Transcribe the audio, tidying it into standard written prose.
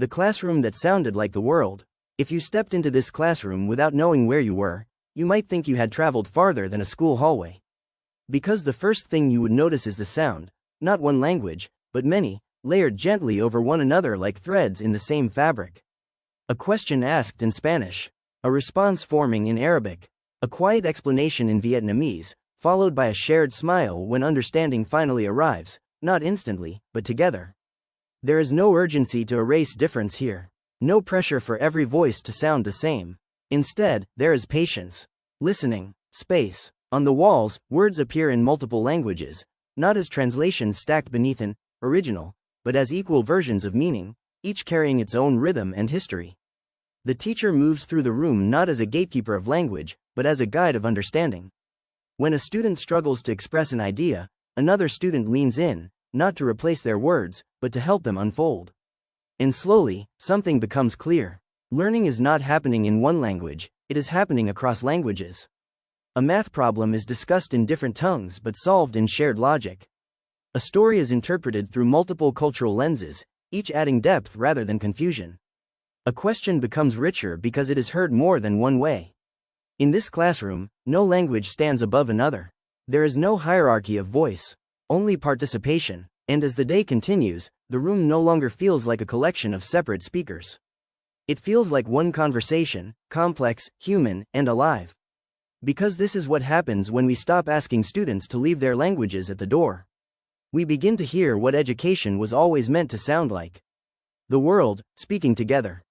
The classroom that sounded like the world. If you stepped into this classroom without knowing where you were, you might think you had traveled farther than a school hallway. Because the first thing you would notice is the sound, not one language, but many, layered gently over one another like threads in the same fabric. A question asked in Spanish. A response forming in Arabic. A quiet explanation in Vietnamese, followed by a shared smile when understanding finally arrives, not instantly, but together. There is no urgency to erase difference here. No pressure for every voice to sound the same. Instead, there is patience. Listening. Space. On the walls, words appear in multiple languages, not as translations stacked beneath an original, but as equal versions of meaning, each carrying its own rhythm and history. The teacher moves through the room not as a gatekeeper of language, but as a guide of understanding. When a student struggles to express an idea, another student leans in, not to replace their words, but to help them unfold. And slowly, something becomes clear. Learning is not happening in one language, it is happening across languages. A math problem is discussed in different tongues but solved in shared logic. A story is interpreted through multiple cultural lenses, each adding depth rather than confusion. A question becomes richer because it is heard more than one way. In this classroom, no language stands above another. There is no hierarchy of voice, only participation, and as the day continues, the room no longer feels like a collection of separate speakers. It feels like one conversation, complex, human, and alive. Because this is what happens when we stop asking students to leave their languages at the door. We begin to hear what education was always meant to sound like. The world, speaking together.